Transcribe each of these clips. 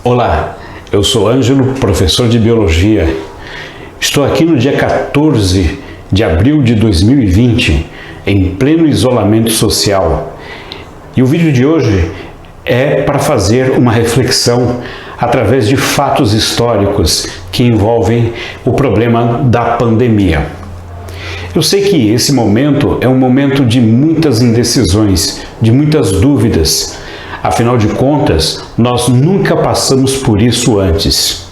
Olá, eu sou Ângelo, professor de Biologia. Estou aqui no dia 14 de abril de 2020, em pleno isolamento social. E o vídeo de hoje é para fazer uma reflexão através de fatos históricos que envolvem o problema da pandemia. Eu sei que esse momento é um momento de muitas indecisões, de muitas dúvidas. Afinal de contas, nós nunca passamos por isso antes.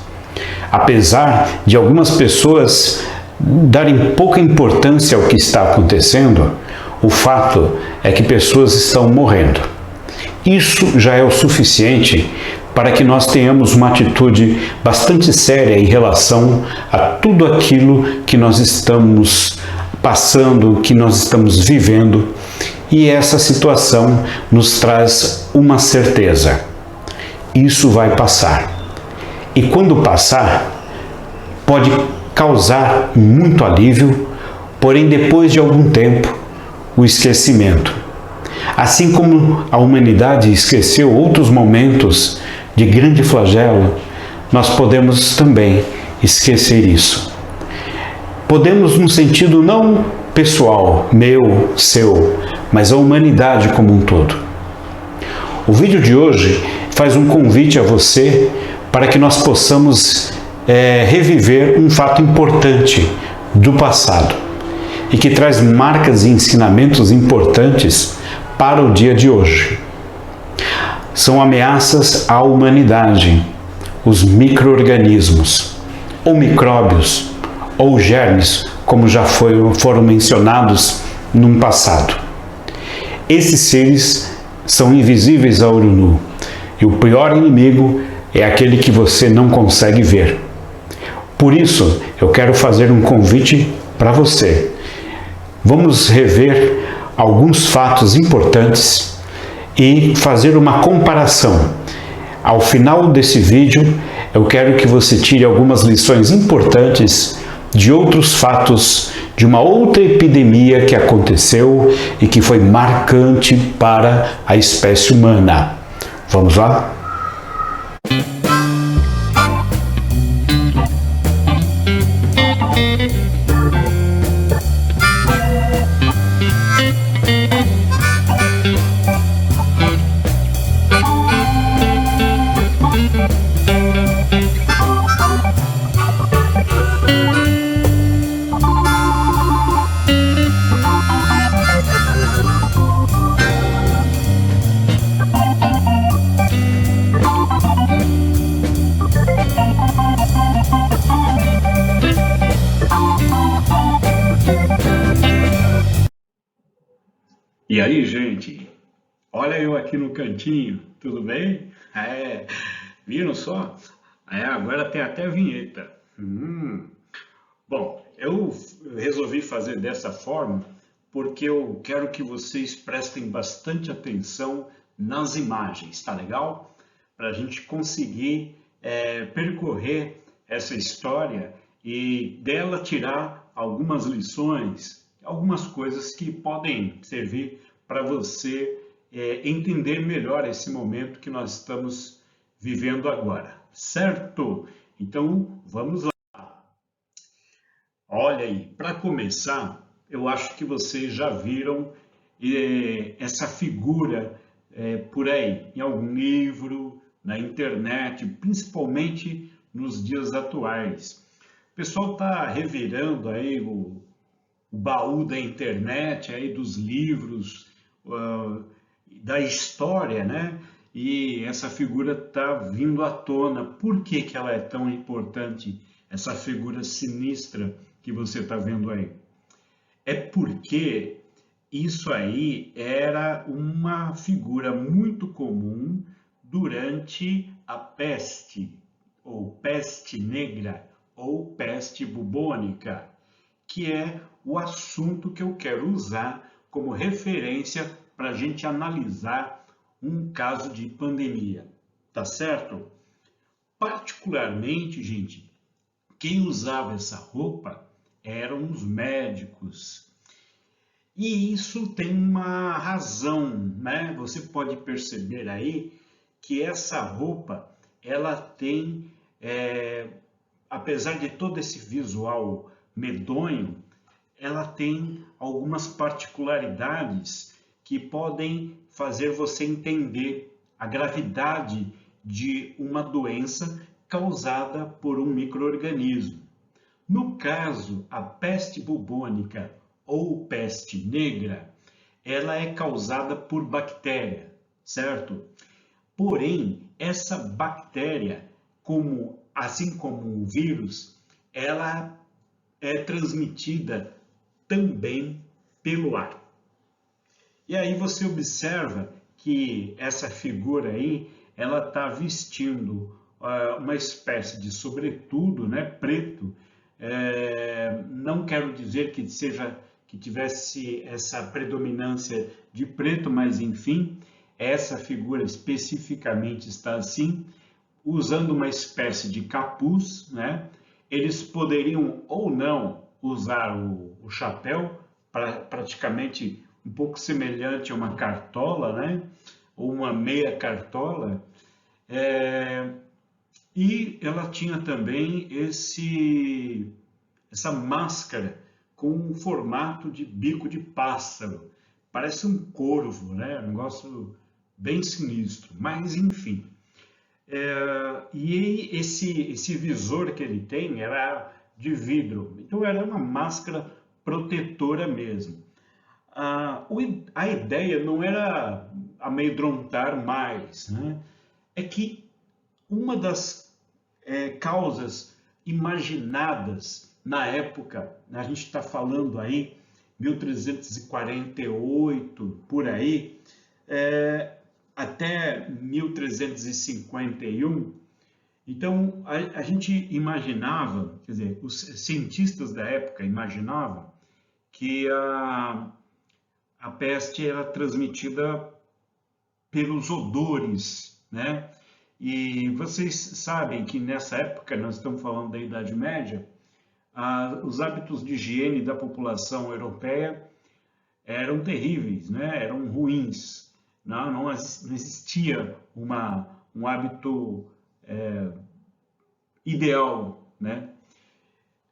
Apesar de algumas pessoas darem pouca importância ao que está acontecendo, o fato é que pessoas estão morrendo. Isso já é o suficiente para que nós tenhamos uma atitude bastante séria em relação a tudo aquilo que nós estamos passando, que nós estamos vivendo. E essa situação nos traz uma certeza: isso vai passar. E quando passar, pode causar muito alívio, porém depois de algum tempo, o esquecimento. Assim como a humanidade esqueceu outros momentos de grande flagelo, nós podemos também esquecer isso. Podemos no sentido não pessoal, meu, seu, mas a humanidade como um todo. O vídeo de hoje faz um convite a você para que nós possamos reviver um fato importante do passado e que traz marcas e ensinamentos importantes para o dia de hoje. São ameaças à humanidade, os micro-organismos, ou micróbios, ou germes, como já foram mencionados num passado. Esses seres são invisíveis a olho nu, e o pior inimigo é aquele que você não consegue ver. Por isso, eu quero fazer um convite para você. Vamos rever alguns fatos importantes e fazer uma comparação. Ao final desse vídeo, eu quero que você tire algumas lições importantes de outros fatos, de uma outra epidemia que aconteceu e que foi marcante para a espécie humana. Vamos lá? E aí, gente? Olha eu aqui no cantinho, tudo bem? Viram só? Agora tem até vinheta. Bom, eu resolvi fazer dessa forma porque eu quero que vocês prestem bastante atenção nas imagens, tá legal? Para a gente conseguir percorrer essa história e dela tirar algumas lições, algumas coisas que podem servir para você entender melhor esse momento que nós estamos vivendo agora, certo? Então, vamos lá. Olha aí, para começar, eu acho que vocês já viram essa figura por aí, em algum livro, na internet, principalmente nos dias atuais. O pessoal está revirando aí o baú da internet, aí dos livros, da história, né? E essa figura está vindo à tona. Por que que ela é tão importante, essa figura sinistra que você está vendo aí? É porque isso aí era uma figura muito comum durante a peste, ou peste negra, ou peste bubônica, que é o assunto que eu quero usar como referência para a gente analisar um caso de pandemia, tá certo? Particularmente, gente, quem usava essa roupa eram os médicos. E isso tem uma razão, né? Você pode perceber aí que essa roupa ela tem, apesar de todo esse visual medonho, ela tem algumas particularidades que podem fazer você entender a gravidade de uma doença causada por um micro-organismo. No caso, a peste bubônica ou peste negra, ela é causada por bactéria, certo? Porém, essa bactéria, assim como o vírus, ela é transmitida também pelo ar. E aí você observa que essa figura aí, ela está vestindo uma espécie de sobretudo, né, preto. Não quero dizer que tivesse essa predominância de preto, mas enfim, essa figura especificamente está assim, usando uma espécie de capuz, né? Eles poderiam ou não usar o chapéu, praticamente um pouco semelhante a uma cartola, né? Ou uma meia cartola. E ela tinha também essa máscara com um formato de bico de pássaro. Parece um corvo, né? Um negócio bem sinistro, mas enfim. E esse visor que ele tem era de vidro, então era uma máscara protetora mesmo. A ideia não era amedrontar mais, né? É que uma das causas imaginadas na época, a gente está falando aí 1348, por aí, até 1351. Então, a gente imaginava, quer dizer, os cientistas da época imaginavam que a peste era transmitida pelos odores, né? E vocês sabem que nessa época, nós estamos falando da Idade Média, os hábitos de higiene da população europeia eram terríveis, né? Eram ruins. Não existia um hábito ideal, né?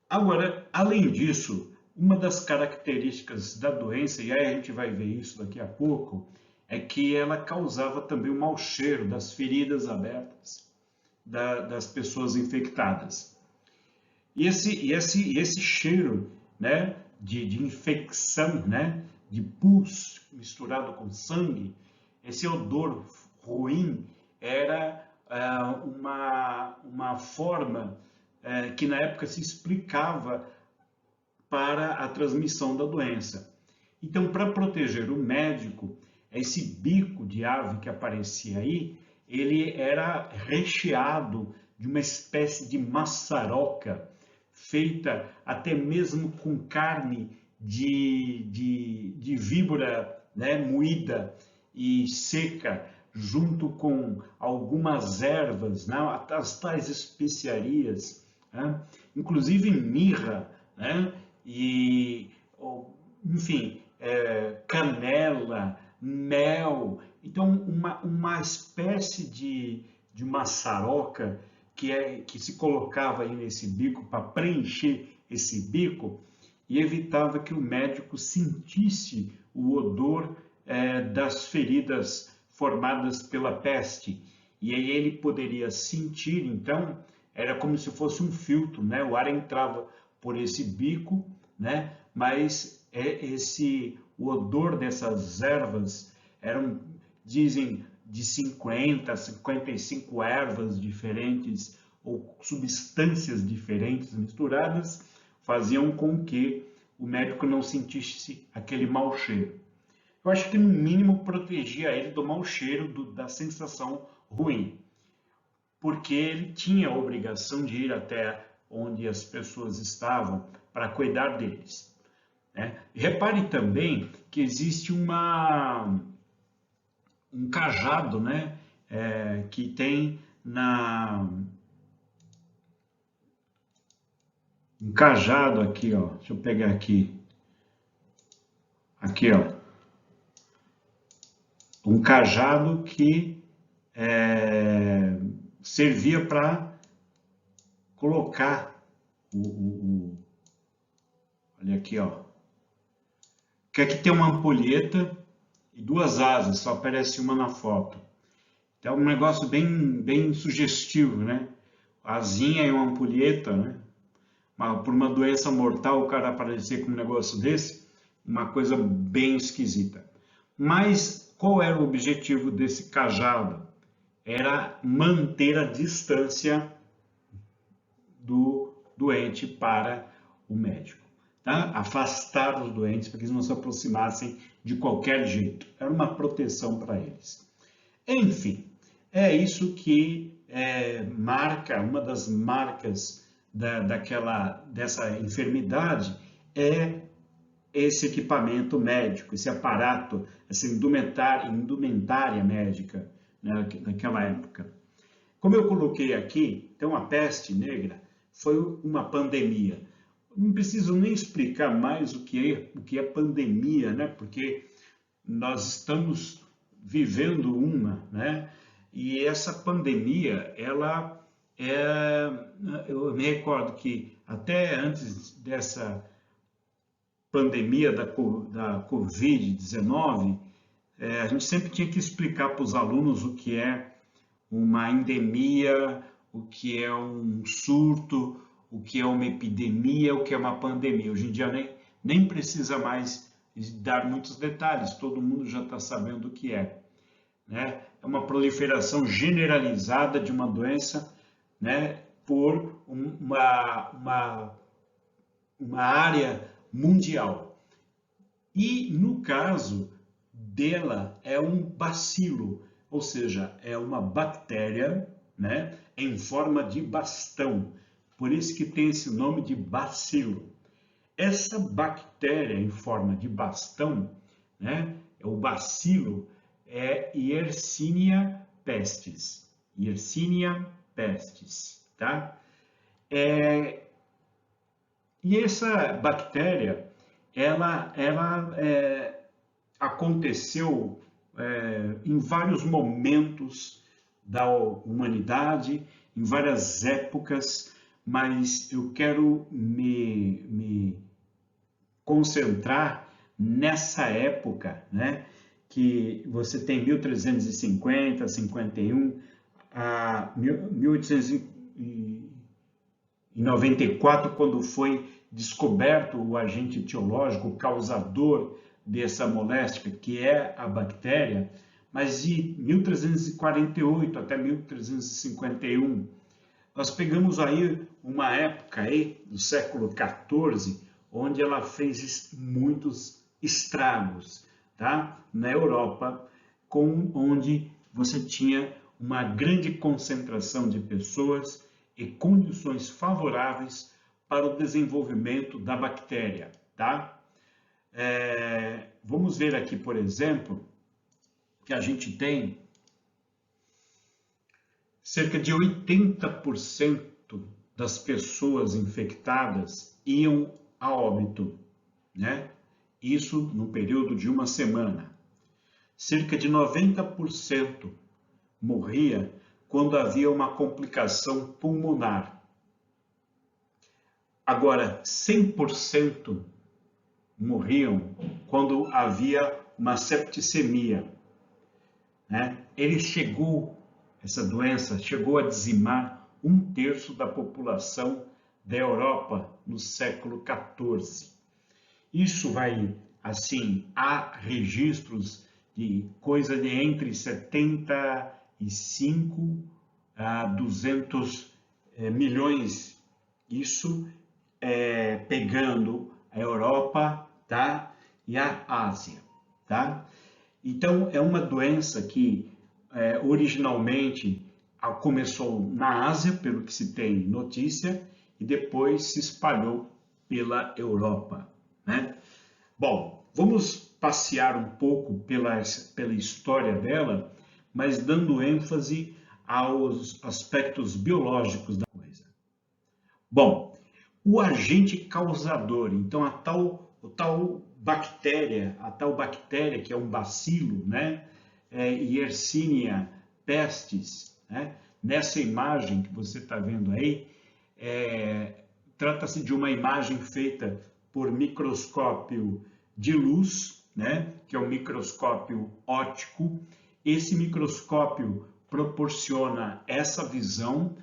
Agora, além disso, uma das características da doença, e aí a gente vai ver isso daqui a pouco, é que ela causava também um mau cheiro das feridas abertas das pessoas infectadas. E esse cheiro, né, de infecção, né, de pus misturado com sangue, esse odor ruim era uma forma que na época se explicava para a transmissão da doença. Então, para proteger o médico, esse bico de ave que aparecia aí, ele era recheado de uma espécie de maçaroca, feita até mesmo com carne de víbora, né, moída e seca, junto com algumas ervas, né, as tais especiarias, né, inclusive mirra, né, e, enfim, canela, mel. Então, uma espécie de maçaroca que se colocava aí nesse bico para preencher esse bico e evitava que o médico sentisse o odor das feridas formadas pela peste. E aí ele poderia sentir, então, era como se fosse um filtro, né? O ar entrava por esse bico, né? Mas o odor dessas ervas dizem, de 50 a 55 ervas diferentes ou substâncias diferentes misturadas, faziam com que o médico não sentisse aquele mau cheiro. Eu acho que no mínimo protegia ele do mau cheiro, da sensação ruim, porque ele tinha a obrigação de ir até onde as pessoas estavam para cuidar deles, né? Repare também que existe um cajado, né, que tem um cajado aqui, ó. Deixa eu pegar aqui, ó, um cajado que servia para colocar olha aqui, ó, que aqui tem uma ampulheta e duas asas, só aparece uma na foto. Então é um negócio bem sugestivo, né? Asinha e uma ampulheta, né? Por uma doença mortal o cara aparecer com um negócio desse, uma coisa bem esquisita. Mas qual era o objetivo desse cajado? Era manter a distância do doente para o médico, tá? Afastar os doentes para que eles não se aproximassem de qualquer jeito. Era uma proteção para eles. Enfim, é isso que marca, uma das marcas dessa enfermidade é esse equipamento médico, esse aparato, essa indumentária médica, né, naquela época. Como eu coloquei aqui, então a peste negra foi uma pandemia. Não preciso nem explicar mais o que é pandemia, né? Porque nós estamos vivendo uma, né? E essa pandemia, eu me recordo que até antes dessa pandemia da Covid-19, a gente sempre tinha que explicar para os alunos o que é uma endemia, o que é um surto, o que é uma epidemia, o que é uma pandemia. Hoje em dia nem precisa mais dar muitos detalhes, todo mundo já está sabendo o que é, né? É uma proliferação generalizada de uma doença, né, por uma área mundial. E no caso dela é um bacilo, ou seja, é uma bactéria, né, em forma de bastão. Por isso que tem esse nome de bacilo. Essa bactéria em forma de bastão, né, o bacilo, é Yersinia pestis. Yersinia pestis, tá? E essa bactéria, ela aconteceu em vários momentos da humanidade, em várias épocas, mas eu quero me concentrar nessa época, né? Que você tem 1350, 51, a 1894, quando foi descoberto o agente etiológico, o causador dessa moléstia, que é a bactéria, mas de 1348 até 1351, nós pegamos aí uma época aí do século XIV, onde ela fez muitos estragos, tá? Na Europa, onde você tinha uma grande concentração de pessoas e condições favoráveis para o desenvolvimento da bactéria, tá? Vamos ver aqui, por exemplo, que a gente tem cerca de 80% das pessoas infectadas iam a óbito, né? Isso no período de uma semana. Cerca de 90% morria quando havia uma complicação pulmonar. Agora, 100% morriam quando havia uma septicemia, né? Essa doença chegou a dizimar 1/3 da população da Europa no século XIV. Isso vai, assim, há registros de coisa de entre 75 a 200 milhões, isso pegando a Europa, tá? E a Ásia, tá? Então, é uma doença que originalmente começou na Ásia, pelo que se tem notícia, e depois se espalhou pela Europa, né? Bom, vamos passear um pouco pela história dela, mas dando ênfase aos aspectos biológicos da coisa. Bom, o agente causador, então a tal bactéria que é um bacilo, né? Yersinia pestis, né? Nessa imagem que você está vendo aí, trata-se de uma imagem feita por microscópio de luz, né, que é o microscópio óptico. Esse microscópio proporciona essa visão.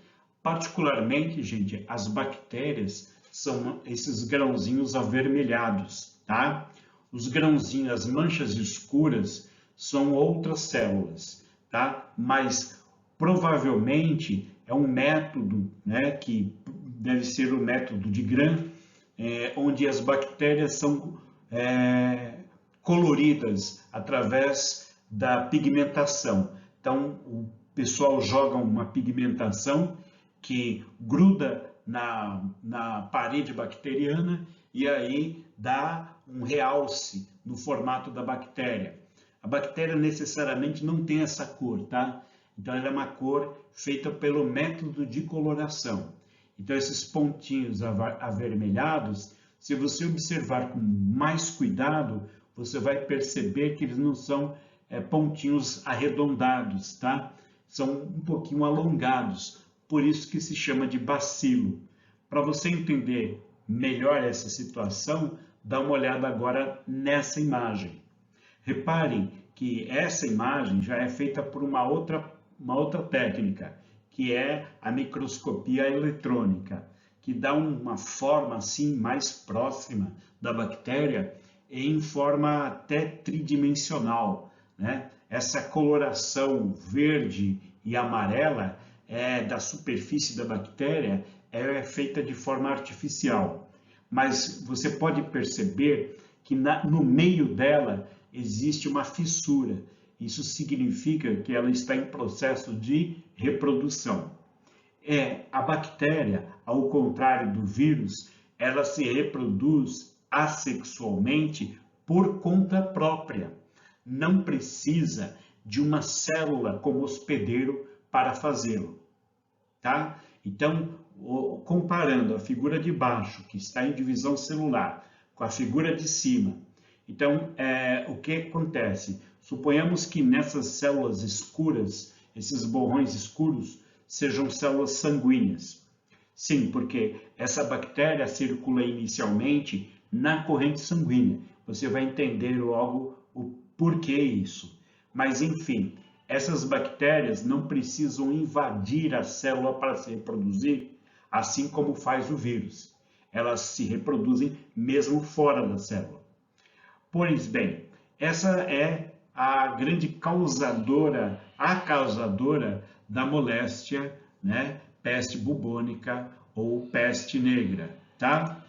Particularmente, gente, as bactérias são esses grãozinhos avermelhados, tá? Os grãozinhos, as manchas escuras, são outras células, tá? Mas provavelmente é um método, né, que deve ser o método de Gram, onde as bactérias são coloridas através da pigmentação. Então, o pessoal joga uma pigmentação que gruda na parede bacteriana e aí dá um realce no formato da bactéria. A bactéria necessariamente não tem essa cor, tá? Então ela é uma cor feita pelo método de coloração. Então esses pontinhos avermelhados, se você observar com mais cuidado, você vai perceber que eles não são pontinhos arredondados, tá? São um pouquinho alongados, por isso que se chama de bacilo. Para você entender melhor essa situação, dá uma olhada agora nessa imagem. Reparem que essa imagem já é feita por uma outra técnica, que é a microscopia eletrônica, que dá uma forma assim mais próxima da bactéria em forma até tridimensional, né? Essa coloração verde e amarela da superfície da bactéria é feita de forma artificial, mas você pode perceber que no meio dela existe uma fissura. Isso significa que ela está em processo de reprodução. A bactéria, ao contrário do vírus, ela se reproduz assexualmente por conta própria. Não precisa de uma célula como hospedeiro para fazê-lo, tá? Então, comparando a figura de baixo, que está em divisão celular, com a figura de cima, então, o que acontece? Suponhamos que nessas células escuras, esses borrões escuros, sejam células sanguíneas. Sim, porque essa bactéria circula inicialmente na corrente sanguínea. Você vai entender logo o porquê isso. Mas, enfim, essas bactérias não precisam invadir a célula para se reproduzir, assim como faz o vírus. Elas se reproduzem mesmo fora da célula. Pois bem, essa é a grande causadora da moléstia, né? Peste bubônica ou peste negra, tá?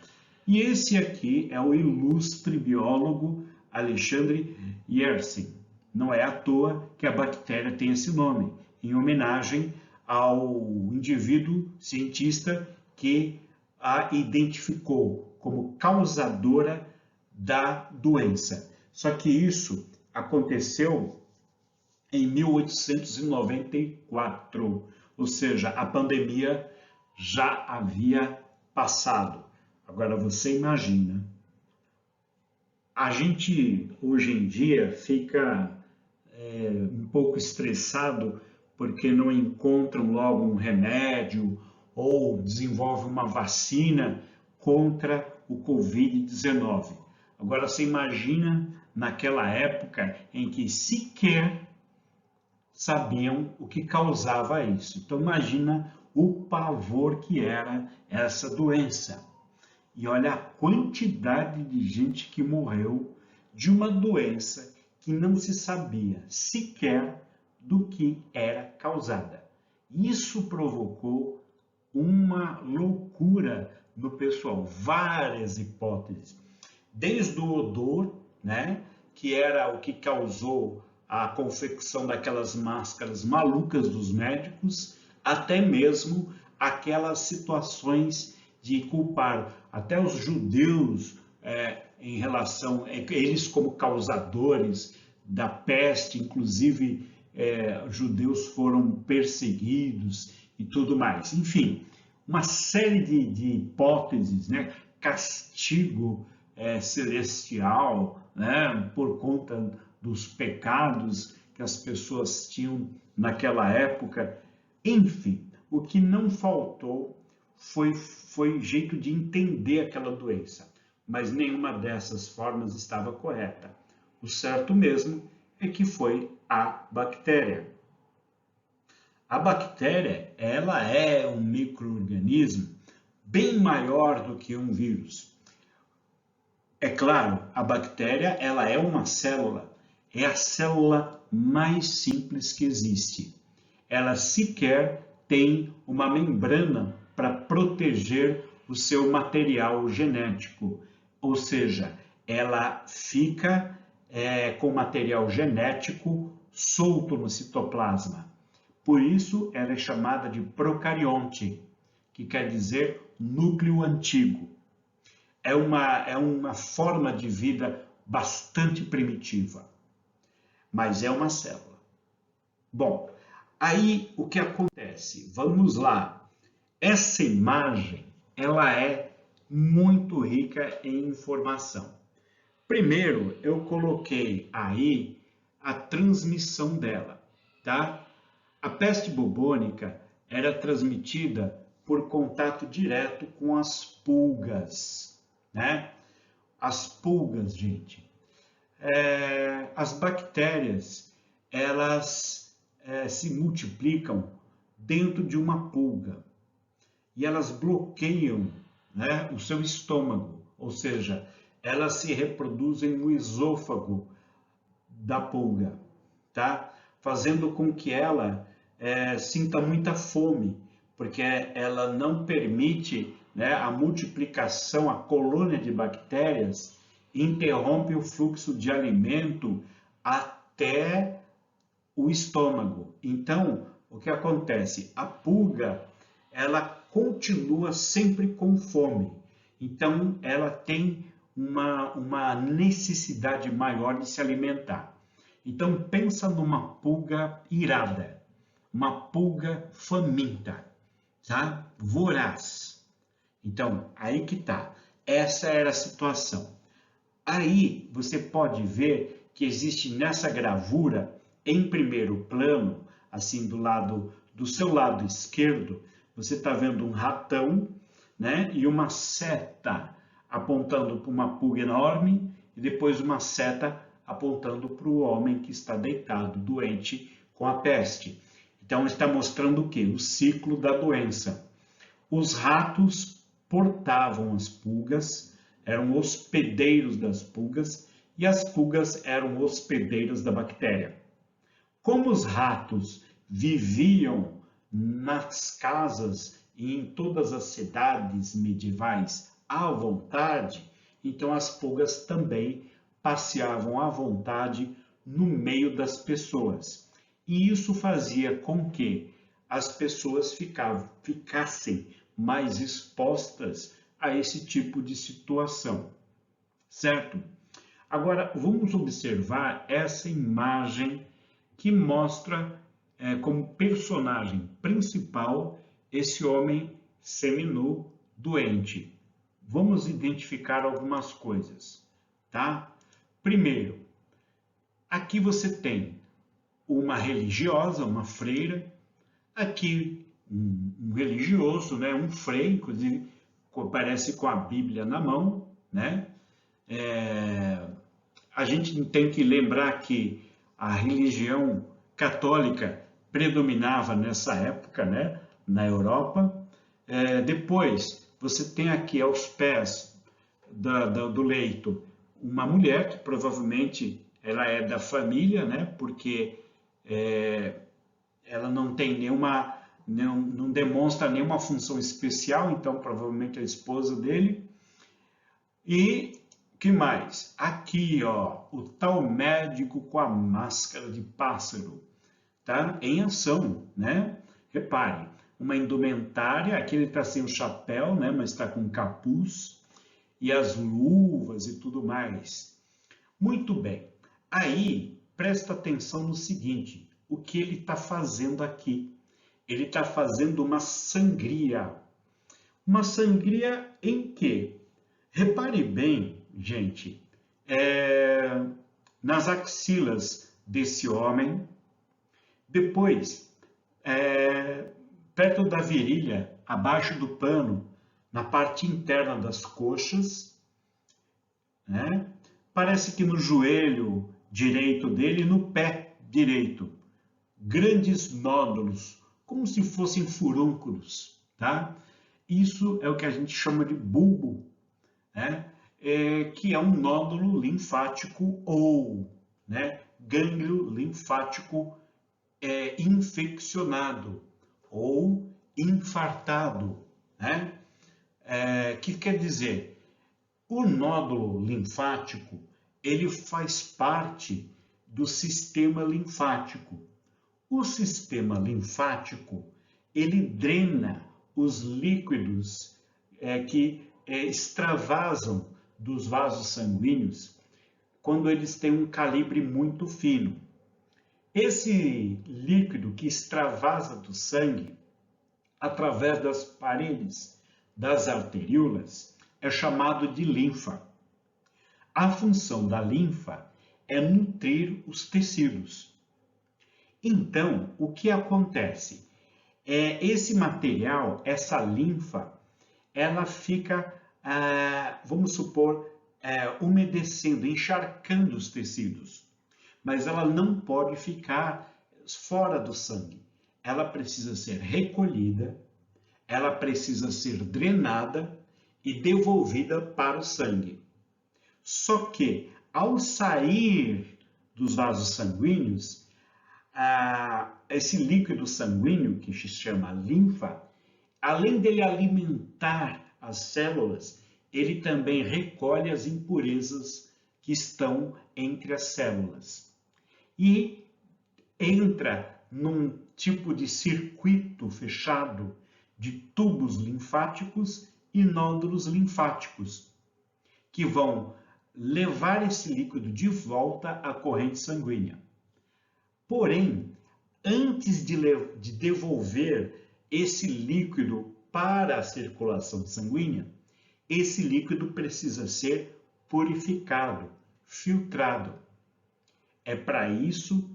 E esse aqui é o ilustre biólogo Alexandre Yersin. Não é à toa que a bactéria tem esse nome, em homenagem ao indivíduo cientista que a identificou como causadora da doença. Só que isso aconteceu em 1894, ou seja, a pandemia já havia passado. Agora você imagina, a gente hoje em dia fica um pouco estressado porque não encontram logo um remédio ou desenvolve uma vacina contra o Covid-19. Agora você imagina naquela época em que sequer sabiam o que causava isso. Então imagina o pavor que era essa doença. E olha a quantidade de gente que morreu de uma doença que não se sabia sequer do que era causada. Isso provocou uma loucura no pessoal, várias hipóteses. Desde o odor, né, que era o que causou a confecção daquelas máscaras malucas dos médicos, até mesmo aquelas situações de culpar até os judeus em relação a eles como causadores da peste, inclusive judeus foram perseguidos e tudo mais. Enfim, uma série de hipóteses, né? Castigo celestial, né? Por conta dos pecados que as pessoas tinham naquela época. Enfim, o que não faltou foi jeito de entender aquela doença, mas nenhuma dessas formas estava correta. O certo mesmo é que foi a bactéria. A bactéria, ela é um micro-organismo bem maior do que um vírus. É claro, a bactéria, ela é uma célula, é a célula mais simples que existe. Ela sequer tem uma membrana para proteger o seu material genético, ou seja, ela fica com material genético solto no citoplasma. Por isso, ela é chamada de procarionte, que quer dizer núcleo antigo. É uma forma de vida bastante primitiva, mas é uma célula. Bom, aí o que acontece? Vamos lá. Essa imagem, ela é muito rica em informação. Primeiro, eu coloquei aí a transmissão dela, tá? A peste bubônica era transmitida por contato direto com as pulgas, né? As pulgas, gente. As bactérias, elas se multiplicam dentro de uma pulga e elas bloqueiam, né, o seu estômago, ou seja, elas se reproduzem no esôfago da pulga, tá? Fazendo com que ela sinta muita fome, porque ela não permite, né, a multiplicação, a colônia de bactérias interrompe o fluxo de alimento até o estômago. Então, o que acontece? A pulga, ela continua sempre com fome. Então, ela tem uma necessidade maior de se alimentar. Então, pensa numa pulga irada, uma pulga faminta, tá? Voraz. Então, aí que tá. Essa era a situação. Aí você pode ver que existe nessa gravura, em primeiro plano, assim do seu lado esquerdo, você está vendo um ratão, né? E uma seta apontando para uma pulga enorme e depois uma seta apontando para o homem que está deitado, doente com a peste. Então está mostrando o quê? O ciclo da doença. Os ratos portavam as pulgas, eram hospedeiros das pulgas, e as pulgas eram hospedeiras da bactéria. Como os ratos viviam nas casas e em todas as cidades medievais à vontade, então as pulgas também passeavam à vontade no meio das pessoas. E isso fazia com que as pessoas ficassem mais expostas a esse tipo de situação, certo? Agora, vamos observar essa imagem que mostra como personagem principal esse homem seminu doente. Vamos identificar algumas coisas, tá? Primeiro, aqui você tem uma religiosa, uma freira, aqui um religioso, né, um frei, inclusive parece com a Bíblia na mão, né? A gente tem que lembrar que a religião católica predominava nessa época, né, na Europa. Depois, você tem aqui aos pés do leito uma mulher que provavelmente ela é da família, né, porque ela não tem não demonstra nenhuma função especial, então provavelmente é a esposa dele. E que mais? Aqui, ó, o tal médico com a máscara de pássaro, tá? Em ação, né? Repare, uma indumentária, aqui ele está sem o chapéu, né? Mas está com capuz e as luvas e tudo mais. Muito bem. Aí, presta atenção no seguinte, o que ele está fazendo aqui? Ele está fazendo uma sangria. Uma sangria em que? Repare bem, gente, nas axilas desse homem, depois perto da virilha, abaixo do pano, na parte interna das coxas, né? Parece que no joelho direito dele e no pé direito. Grandes nódulos, como se fossem furúnculos, tá? Isso é o que a gente chama de bulbo, né? Que é um nódulo linfático ou, né, gânglio linfático infeccionado ou infartado, né? Que quer dizer, o nódulo linfático, ele faz parte do sistema linfático. O sistema linfático, ele drena os líquidos que extravasam dos vasos sanguíneos quando eles têm um calibre muito fino. Esse líquido que extravasa do sangue através das paredes das arteríolas é chamado de linfa. A função da linfa é nutrir os tecidos. Então, o que acontece? Esse material, essa linfa, ela fica, vamos supor, umedecendo, encharcando os tecidos. Mas ela não pode ficar fora do sangue. Ela precisa ser recolhida, ela precisa ser drenada e devolvida para o sangue. Só que, ao sair dos vasos sanguíneos, esse líquido sanguíneo, que se chama linfa, além dele alimentar as células, ele também recolhe as impurezas que estão entre as células. E entra num tipo de circuito fechado de tubos linfáticos e nódulos linfáticos, que vão levar esse líquido de volta à corrente sanguínea. Porém, antes de devolver esse líquido para a circulação sanguínea, esse líquido precisa ser purificado, filtrado. É para isso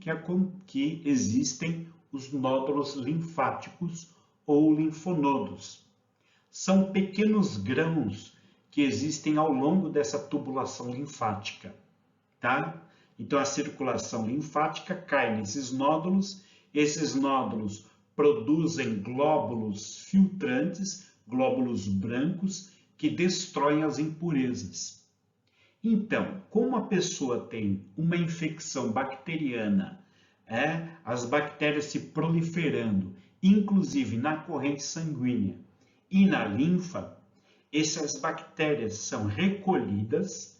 que existem os nódulos linfáticos ou linfonodos. São pequenos grãos que existem ao longo dessa tubulação linfática, tá? Então a circulação linfática cai nesses nódulos, esses nódulos produzem glóbulos filtrantes, glóbulos brancos, que destroem as impurezas. Então, como a pessoa tem uma infecção bacteriana, as bactérias se proliferando, inclusive na corrente sanguínea e na linfa, essas bactérias são recolhidas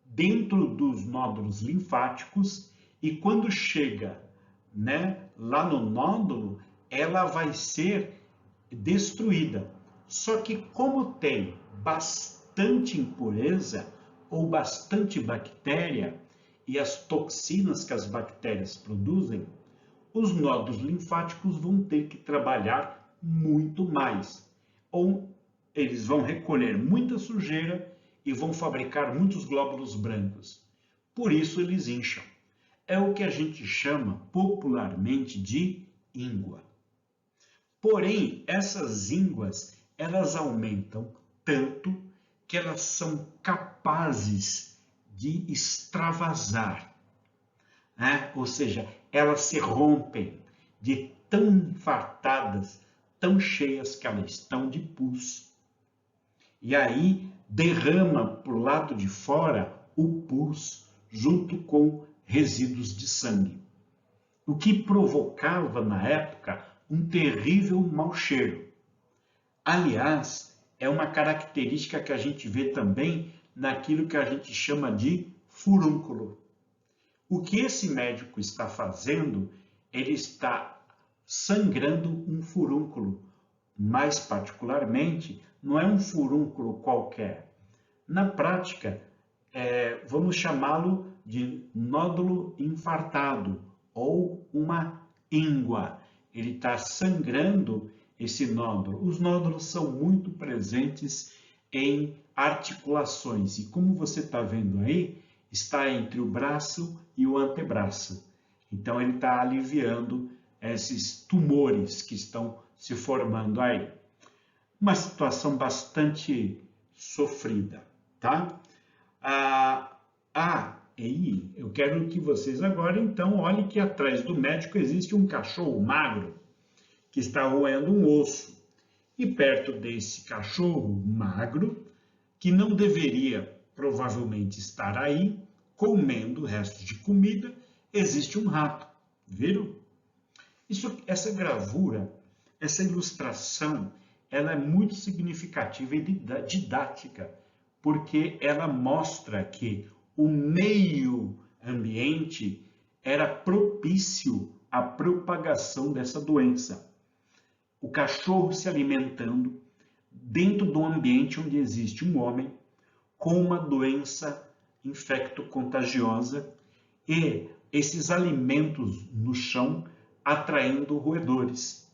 dentro dos nódulos linfáticos e quando chega, lá no nódulo, ela vai ser destruída. Só que como tem bastante impureza ou bastante bactéria e as toxinas que as bactérias produzem, os nódulos linfáticos vão ter que trabalhar muito mais. Ou eles vão recolher muita sujeira e vão fabricar muitos glóbulos brancos. Por isso eles incham. É o que a gente chama popularmente de íngua. Porém, essas ínguas, elas aumentam tanto que elas são capazes de extravasar, Ou seja, elas se rompem de tão infartadas, tão cheias que elas estão de pus. E aí derrama para o lado de fora o pus junto com resíduos de sangue. O que provocava na época um terrível mau cheiro. Aliás, é uma característica que a gente vê também naquilo que a gente chama de furúnculo. O que esse médico está fazendo? Ele está sangrando um furúnculo. Mais particularmente, não é um furúnculo qualquer. Na prática, vamos chamá-lo de nódulo infartado ou uma íngua. Ele está sangrando esse nódulo. Os nódulos são muito presentes em articulações e como você está vendo aí, está entre o braço e o antebraço. Então ele está aliviando esses tumores que estão se formando aí. Uma situação bastante sofrida, tá? E eu quero que vocês agora, então, olhem que atrás do médico existe um cachorro magro que está roendo um osso. E perto desse cachorro magro, que não deveria provavelmente estar aí, comendo restos de comida, existe um rato. Viram? Essa gravura, essa ilustração, ela é muito significativa e didática, porque ela mostra que o meio ambiente era propício à propagação dessa doença. O cachorro se alimentando dentro do ambiente onde existe um homem com uma doença infecto-contagiosa e esses alimentos no chão atraindo roedores.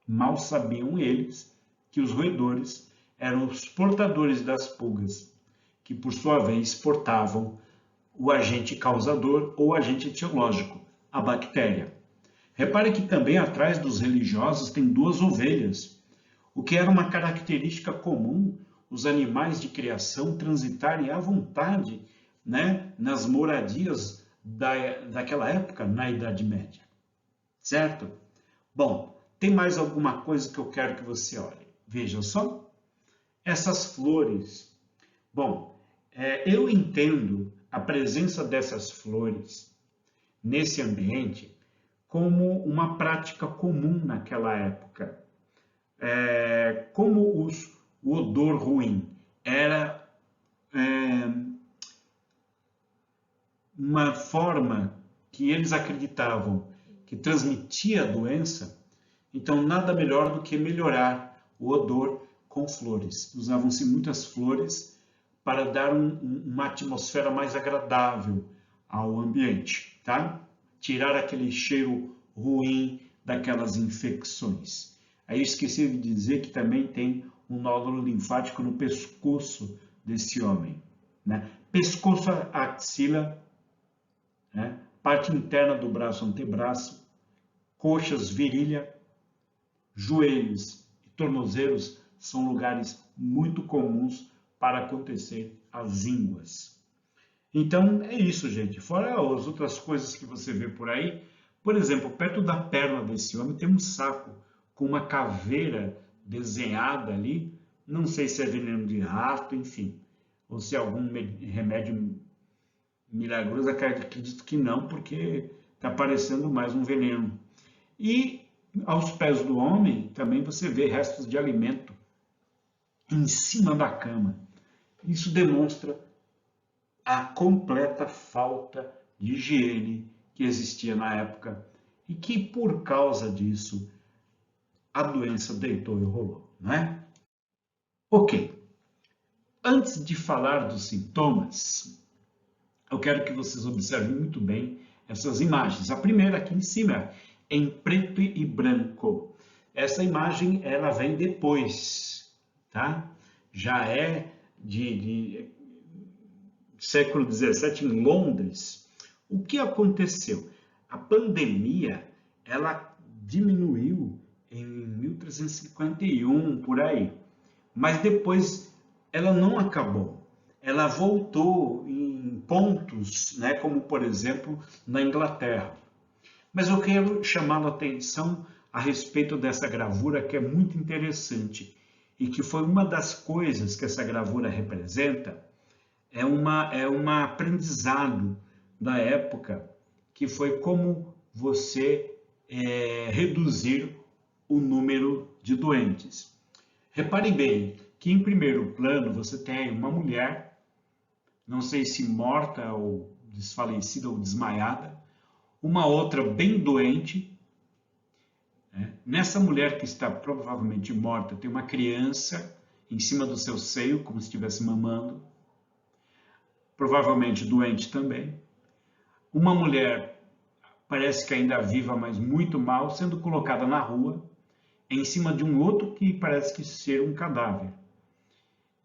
Mal sabiam eles que os roedores eram os portadores das pulgas, que por sua vez portavam o agente causador ou agente etiológico, a bactéria. Repare que também atrás dos religiosos tem 2 ovelhas, o que era uma característica comum os animais de criação transitarem à vontade, né, nas moradias daquela época, na Idade Média. Certo? Bom, tem mais alguma coisa que eu quero que você olhe. Veja só, essas flores. Bom, eu entendo a presença dessas flores nesse ambiente como uma prática comum naquela época. Como o odor ruim era uma forma que eles acreditavam que transmitia a doença, então nada melhor do que melhorar o odor com flores. Usavam-se muitas flores para dar uma atmosfera mais agradável ao ambiente, tá? Tirar aquele cheiro ruim daquelas infecções. Aí eu esqueci de dizer que também tem um nódulo linfático no pescoço desse homem, né? Pescoço, axila, né? Parte interna do braço, antebraço, coxas, virilha, joelhos e tornozelos são lugares muito comuns para acontecer as ínguas. Então é isso, gente. Fora as outras coisas que você vê por aí, por exemplo, perto da perna desse homem tem um saco com uma caveira desenhada ali. Não sei se é veneno de rato, enfim, ou se é algum remédio milagroso. Acredito que não, porque está parecendo mais um veneno. E aos pés do homem também você vê restos de alimento em cima da cama. Isso demonstra a completa falta de higiene que existia na época e que, por causa disso, a doença deitou e rolou, não é? Ok. Antes de falar dos sintomas, eu quero que vocês observem muito bem essas imagens. A primeira aqui em cima, em preto e branco. Essa imagem, ela vem depois, tá? Já é de século XVII em Londres. O que aconteceu? A pandemia, ela diminuiu em 1351, por aí. Mas depois ela não acabou. Ela voltou em pontos, né, como por exemplo na Inglaterra. Mas eu quero chamar a atenção a respeito dessa gravura que é muito interessante e que foi uma das coisas que essa gravura representa. É um aprendizado da época, que foi como você reduzir o número de doentes. Reparem bem que em primeiro plano você tem uma mulher, não sei se morta ou desfalecida ou desmaiada, uma outra bem doente. Nessa mulher que está provavelmente morta tem uma criança em cima do seu seio, como se estivesse mamando, provavelmente doente também. Uma mulher parece que ainda viva, mas muito mal, sendo colocada na rua, em cima de um outro que parece que ser um cadáver.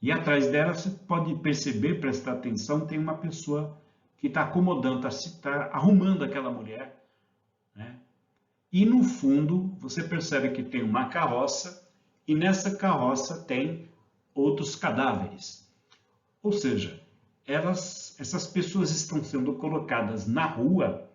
E atrás dela, você pode perceber, prestar atenção, tem uma pessoa que está acomodando, está arrumando aquela mulher, né? E no fundo você percebe que tem uma carroça e nessa carroça tem outros cadáveres. Ou seja, essas pessoas estão sendo colocadas na rua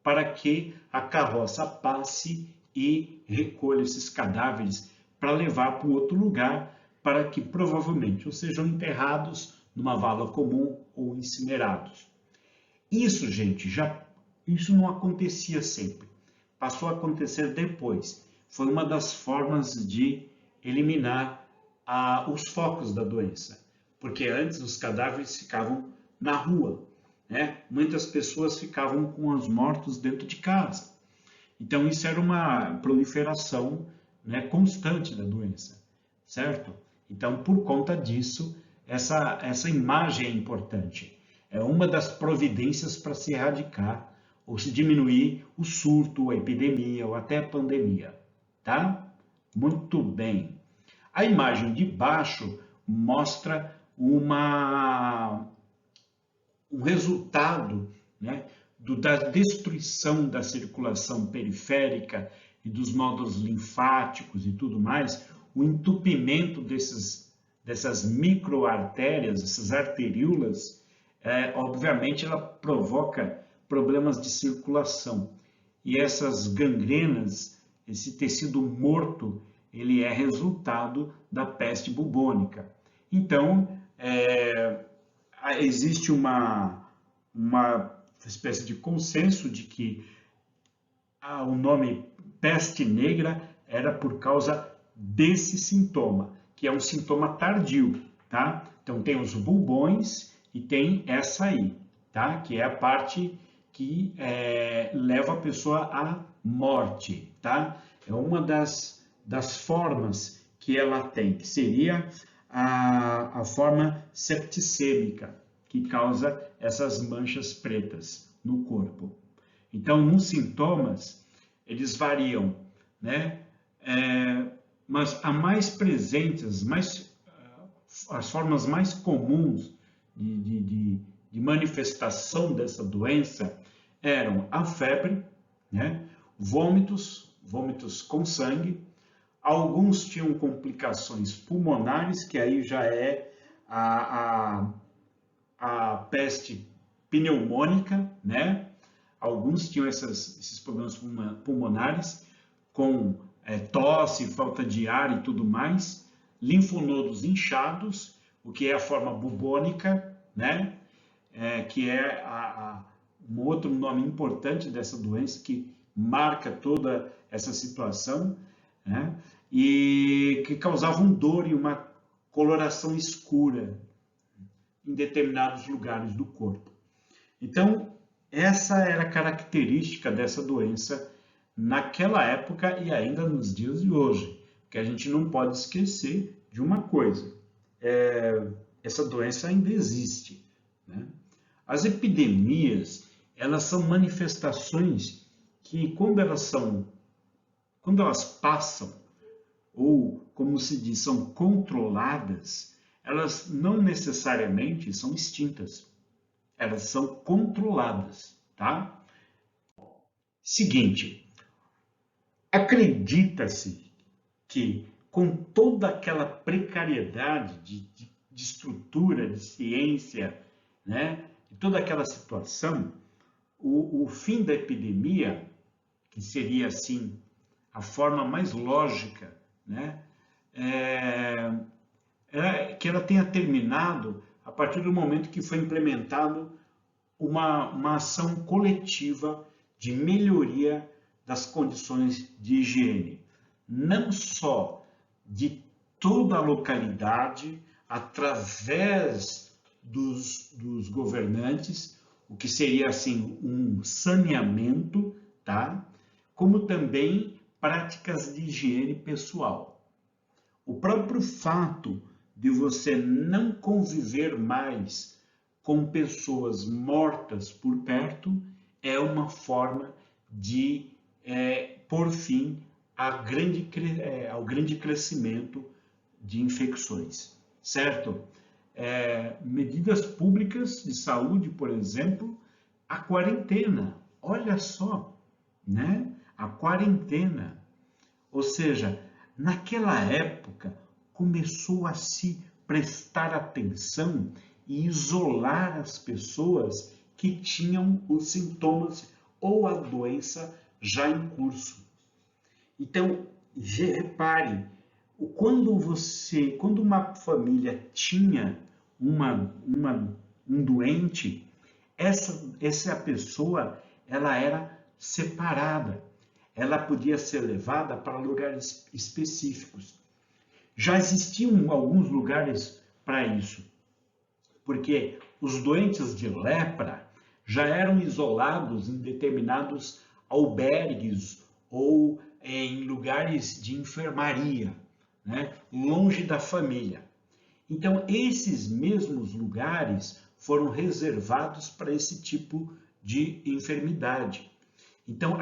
para que a carroça passe e recolha esses cadáveres para levar para outro lugar, para que provavelmente ou sejam enterrados numa vala comum ou incinerados. Isso, gente, isso não acontecia sempre. Passou a acontecer depois. Foi uma das formas de eliminar os focos da doença, porque antes os cadáveres ficavam na rua, né? Muitas pessoas ficavam com os mortos dentro de casa. Então isso era uma proliferação, né, constante da doença, certo? Então por conta disso, essa imagem é importante. É uma das providências para se erradicar ou se diminuir o surto, a epidemia ou até a pandemia, tá? Muito bem. A imagem de baixo mostra um resultado, né, da destruição da circulação periférica e dos nódulos linfáticos e tudo mais, o entupimento dessas microartérias, essas arteríolas, obviamente ela provoca problemas de circulação. E essas gangrenas, esse tecido morto, ele é resultado da peste bubônica. Então, existe uma espécie de consenso de que o nome peste negra era por causa desse sintoma, que é um sintoma tardio, tá? Então tem os bubões e tem essa aí, tá? Que é a parte que leva a pessoa à morte, tá? É uma das formas que ela tem, que seria a forma septicêmica, que causa essas manchas pretas no corpo. Então, os sintomas, eles variam, né? Mas a mais presentes, as formas mais comuns de manifestação dessa doença eram a febre, né? Vômitos com sangue. Alguns tinham complicações pulmonares, que aí já é a peste pneumônica, né? Alguns tinham esses problemas pulmonares, com tosse, falta de ar e tudo mais. Linfonodos inchados, o que é a forma bubônica, né? Que é um outro nome importante dessa doença, que marca toda essa situação, né? E que causavam dor e uma coloração escura em determinados lugares do corpo. Então, essa era a característica dessa doença naquela época e ainda nos dias de hoje, que a gente não pode esquecer de uma coisa, essa doença ainda existe, né? As epidemias, elas são manifestações que quando elas passam, ou como se diz, são controladas, elas não necessariamente são extintas. Elas são controladas, tá? Seguinte, acredita-se que com toda aquela precariedade de estrutura, de ciência, né, e toda aquela situação, o fim da epidemia, que seria assim a forma mais lógica, né, que ela tenha terminado a partir do momento que foi implementado uma ação coletiva de melhoria das condições de higiene, não só de toda a localidade, através dos governantes, o que seria assim um saneamento, tá? Como também práticas de higiene pessoal. O próprio fato de você não conviver mais com pessoas mortas por perto é uma forma de pôr fim ao grande crescimento de infecções, certo? Medidas públicas de saúde, por exemplo, a quarentena, olha só, né? a quarentena. Ou seja, naquela época começou a se prestar atenção e isolar as pessoas que tinham os sintomas ou a doença já em curso. Então, repare, quando uma família tinha um doente, essa pessoa ela era separada, ela podia ser levada para lugares específicos. Já existiam alguns lugares para isso, porque os doentes de lepra já eram isolados em determinados albergues ou em lugares de enfermaria, né? Longe da família. Então, esses mesmos lugares foram reservados para esse tipo de enfermidade. Então,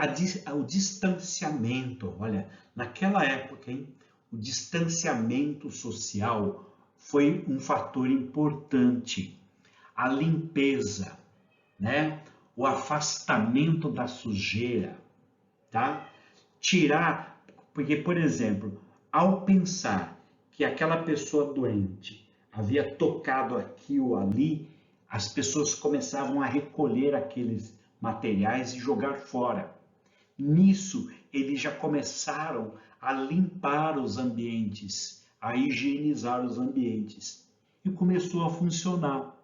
o distanciamento, olha, naquela época, hein, o distanciamento social foi um fator importante. A limpeza, né? O afastamento da sujeira, tá? Tirar, porque, por exemplo, ao pensar que aquela pessoa doente havia tocado aqui ou ali, as pessoas começavam a recolher aqueles materiais e jogar fora. Nisso, eles já começaram a limpar os ambientes, a higienizar os ambientes. E começou a funcionar.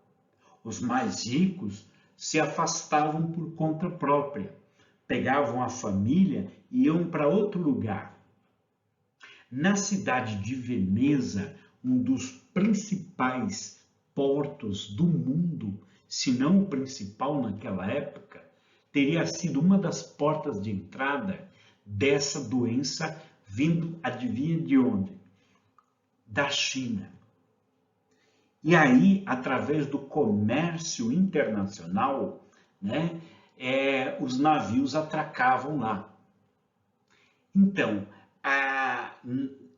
Os mais ricos se afastavam por conta própria, pegavam a família e iam para outro lugar. Na cidade de Veneza, um dos principais portos do mundo, se não o principal naquela época, teria sido uma das portas de entrada dessa doença vindo, adivinha de onde? Da China. E aí, através do comércio internacional, né, os navios atracavam lá. Então,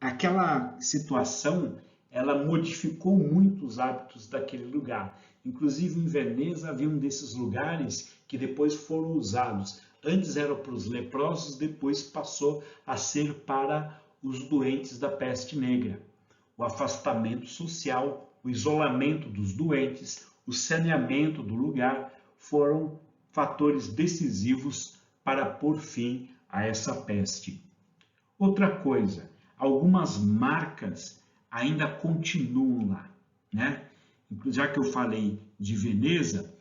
aquela situação, ela modificou muito os hábitos daquele lugar. Inclusive, em Veneza, havia um desses lugares que depois foram usados. Antes era para os leprosos, depois passou a ser para os doentes da peste negra. O afastamento social, o isolamento dos doentes, o saneamento do lugar foram fatores decisivos para pôr fim a essa peste. Outra coisa, algumas marcas ainda continuam lá, né? Já que eu falei de Veneza,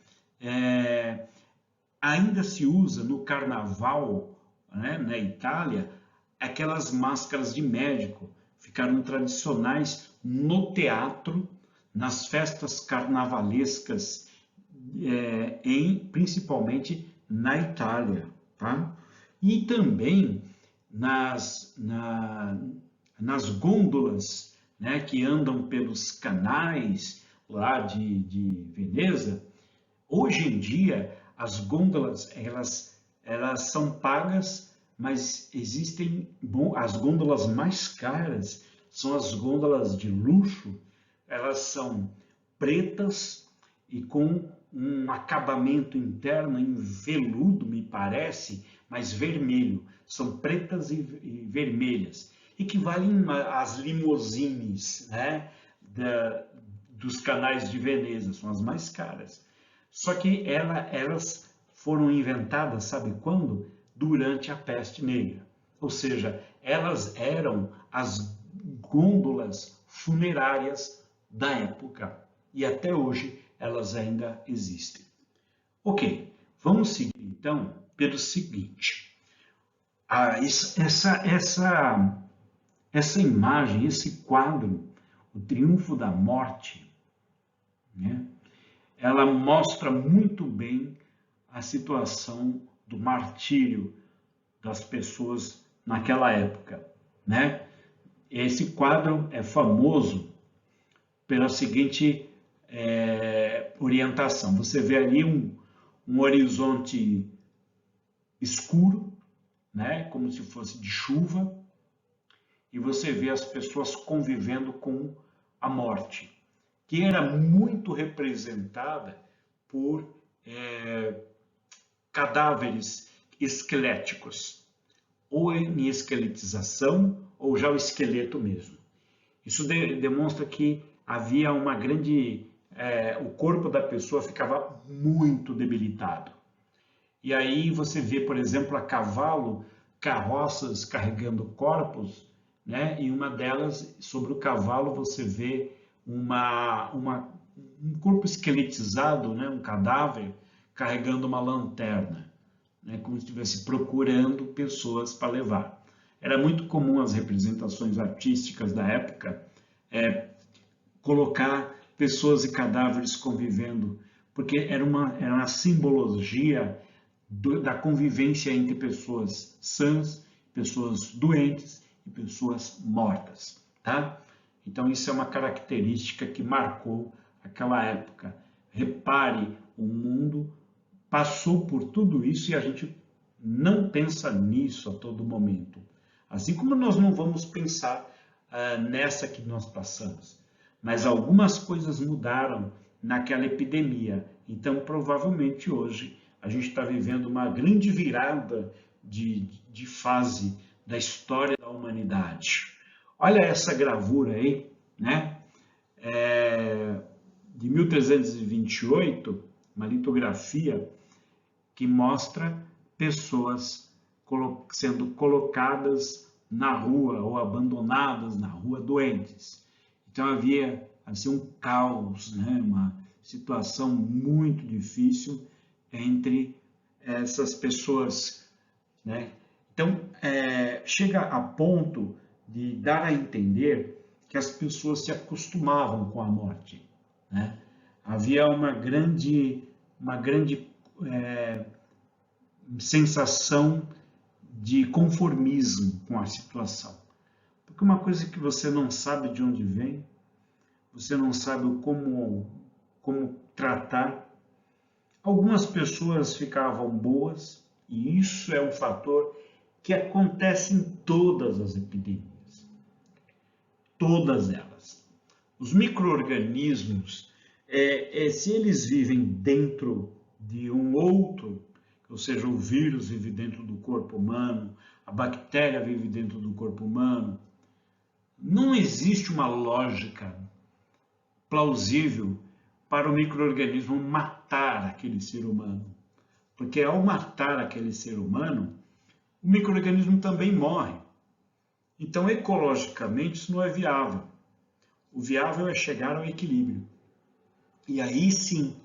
ainda se usa no carnaval, né, na Itália, aquelas máscaras de médico, ficaram tradicionais no teatro, nas festas carnavalescas, principalmente na Itália, tá? E também nas gôndolas, né, que andam pelos canais lá de Veneza. Hoje em dia, as gôndolas elas são pagas, mas existem as gôndolas mais caras, são as gôndolas de luxo. Elas são pretas e com um acabamento interno em veludo, me parece, mas vermelho. São pretas e vermelhas, equivalem às limousines, né, dos canais de Veneza, são as mais caras. Só que elas foram inventadas, sabe quando? Durante a peste negra. Ou seja, elas eram as gôndolas funerárias da época e até hoje elas ainda existem. Ok, vamos seguir então pelo seguinte. Essa imagem, esse quadro, o Triunfo da Morte, né, ela mostra muito bem a situação do martírio das pessoas naquela época, né? Esse quadro é famoso pela seguinte orientação. Você vê ali um horizonte escuro, né, como se fosse de chuva, e você vê as pessoas convivendo com a morte, que era muito representada por cadáveres esqueléticos. ou em esqueletização, ou já o esqueleto mesmo. Isso demonstra que havia uma grande... o corpo da pessoa ficava muito debilitado. E aí você vê, por exemplo, a cavalo, carroças carregando corpos, né? E uma delas, sobre o cavalo, você vê um corpo esqueletizado, né? Um cadáver, carregando uma lanterna, né? Como se estivesse procurando pessoas para levar. Era muito comum as representações artísticas da época colocar pessoas e cadáveres convivendo, porque era uma simbologia da convivência entre pessoas sãs, pessoas doentes e pessoas mortas, tá? Então isso é uma característica que marcou aquela época. Repare, o mundo passou por tudo isso e a gente não pensa nisso a todo momento. Assim como nós não vamos pensar nessa que nós passamos. Mas algumas coisas mudaram naquela epidemia. Então, provavelmente hoje, a gente está vivendo uma grande virada de fase da história da humanidade. Olha essa gravura aí, né? De 1328, uma litografia que mostra pessoas sendo colocadas na rua ou abandonadas na rua doentes. Então havia assim, um caos, né? Uma situação muito difícil entre essas pessoas, né? Então chega a ponto de dar a entender que as pessoas se acostumavam com a morte, né? Havia uma grande sensação de conformismo com a situação. Porque uma coisa que você não sabe de onde vem, você não sabe como tratar. Algumas pessoas ficavam boas, e isso é um fator que acontece em todas as epidemias. Todas elas. Os micro-organismos, se eles vivem dentro de um outro, ou seja, o vírus vive dentro do corpo humano, a bactéria vive dentro do corpo humano, não existe uma lógica plausível para o micro-organismo matar aquele ser humano. Porque ao matar aquele ser humano, o micro-organismo também morre. Então, ecologicamente, isso não é viável. O viável é chegar ao equilíbrio. E aí sim,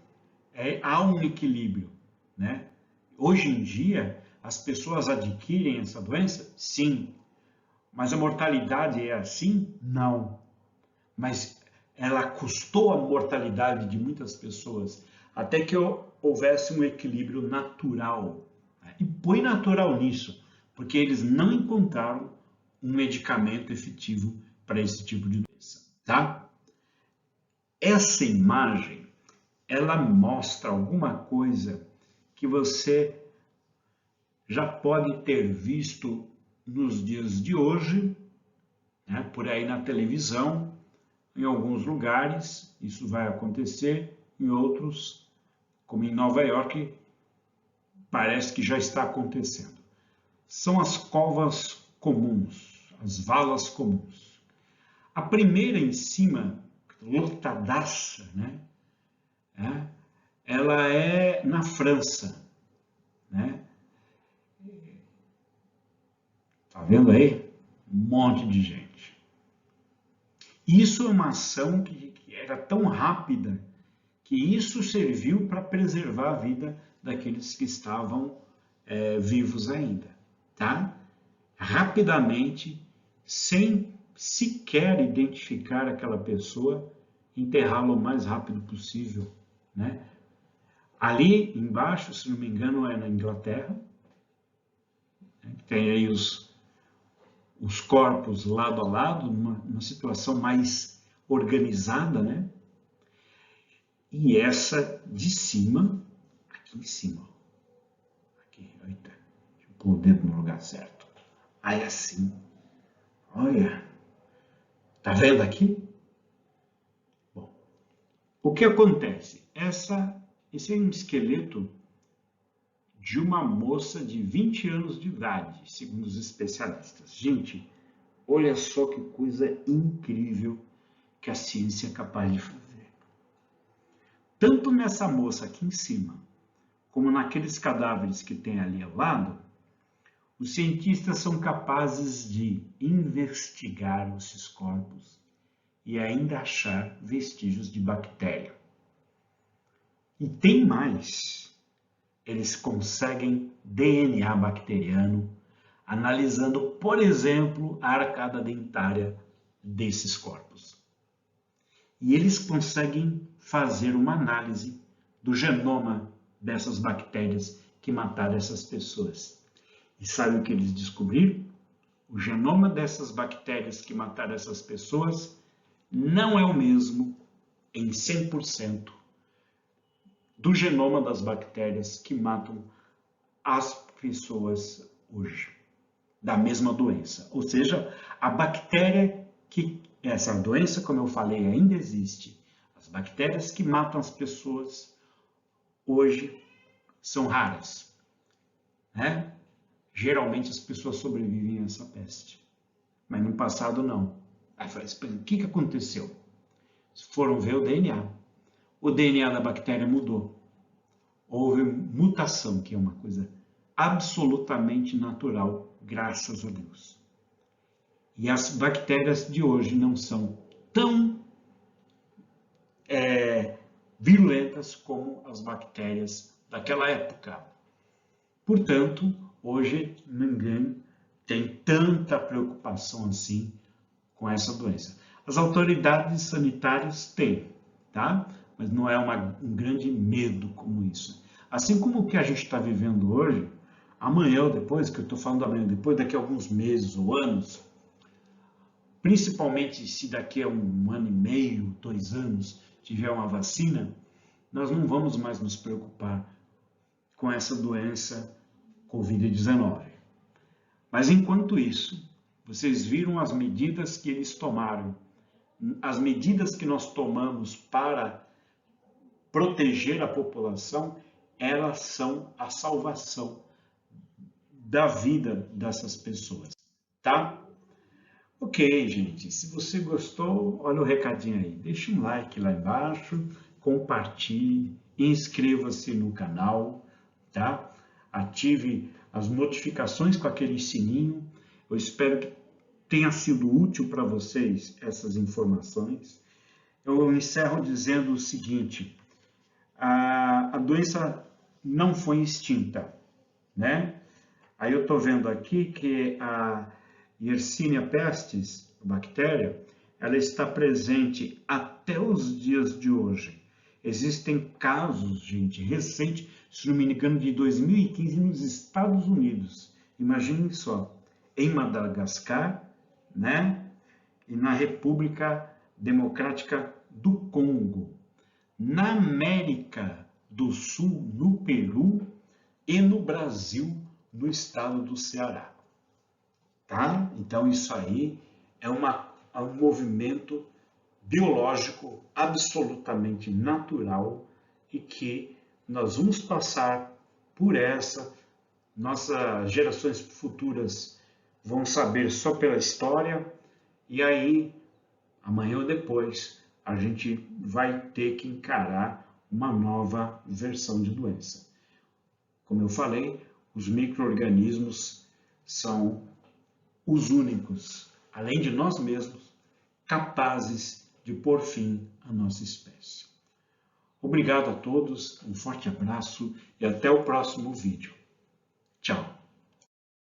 há um equilíbrio, né? Hoje em dia, as pessoas adquirem essa doença? Sim. Mas a mortalidade é assim? Não. Mas ela custou a mortalidade de muitas pessoas até que houvesse um equilíbrio natural. E põe natural nisso, porque eles não encontraram um medicamento efetivo para esse tipo de doença, tá? Essa imagem, ela mostra alguma coisa que você já pode ter visto nos dias de hoje, né, por aí na televisão, em alguns lugares, isso vai acontecer, em outros, como em Nova York, parece que já está acontecendo. São as covas comuns, as valas comuns. A primeira em cima, lotadaça, né? Ela é na França, né? Tá vendo aí? Um monte de gente. Isso é uma ação que era tão rápida que isso serviu para preservar a vida daqueles que estavam vivos ainda, tá? Rapidamente, sem sequer identificar aquela pessoa, enterrá-la o mais rápido possível, né? Ali embaixo, se não me engano, é na Inglaterra, né? Tem aí os corpos lado a lado, numa situação mais organizada, né? E essa de cima, aqui em cima, aqui, eita, deixa eu pôr o dedo no lugar certo. Aí assim, olha, tá vendo aqui? Bom, o que acontece? Esse é um esqueleto de uma moça de 20 anos de idade, segundo os especialistas. Gente, olha só que coisa incrível que a ciência é capaz de fazer. Tanto nessa moça aqui em cima, como naqueles cadáveres que tem ali ao lado, os cientistas são capazes de investigar esses corpos e ainda achar vestígios de bactéria. E tem mais, eles conseguem DNA bacteriano, analisando, por exemplo, a arcada dentária desses corpos. E eles conseguem fazer uma análise do genoma dessas bactérias que mataram essas pessoas. E sabe o que eles descobriram? O genoma dessas bactérias que mataram essas pessoas não é o mesmo em 100% do genoma das bactérias que matam as pessoas hoje, da mesma doença. Ou seja, a bactéria que... Essa doença, como eu falei, ainda existe. As bactérias que matam as pessoas hoje são raras, né? Geralmente as pessoas sobrevivem a essa peste, mas no passado não. Aí fala, o que aconteceu? Foram ver o DNA. O DNA da bactéria mudou. Houve mutação, que é uma coisa absolutamente natural, graças a Deus. E as bactérias de hoje não são tão virulentas como as bactérias daquela época. Portanto, hoje ninguém tem tanta preocupação assim com essa doença. As autoridades sanitárias têm, tá? Mas não é um grande medo como isso. Assim como o que a gente está vivendo hoje, amanhã ou depois, que eu estou falando amanhã ou depois, daqui a alguns meses ou anos, principalmente se daqui a 1 ano e meio, 2 anos, tiver uma vacina, nós não vamos mais nos preocupar com essa doença Covid-19. Mas enquanto isso, vocês viram as medidas que eles tomaram, as medidas que nós tomamos para proteger a população, elas são a salvação da vida dessas pessoas, tá? Ok, gente, se você gostou, olha o recadinho aí, deixa um like lá embaixo, compartilhe, inscreva-se no canal, tá? Ative as notificações com aquele sininho. Eu espero que tenha sido útil para vocês essas informações. Eu encerro dizendo o seguinte, a doença não foi extinta, né? Aí eu estou vendo aqui que a Yersinia pestis, a bactéria, ela está presente até os dias de hoje. Existem casos, gente, recentes, se não me engano, de 2015 nos Estados Unidos. Imaginem só, em Madagascar, né? E na República Democrática do Congo, na América do Sul, no Peru e no Brasil, no estado do Ceará. Tá? Então isso aí é um movimento biológico absolutamente natural e que nós vamos passar por essa, nossas gerações futuras vão saber só pela história e aí, amanhã ou depois, a gente vai ter que encarar uma nova versão de doença. Como eu falei, os micro-organismos são os únicos, além de nós mesmos, capazes de pôr fim à nossa espécie. Obrigado a todos, um forte abraço e até o próximo vídeo. Tchau!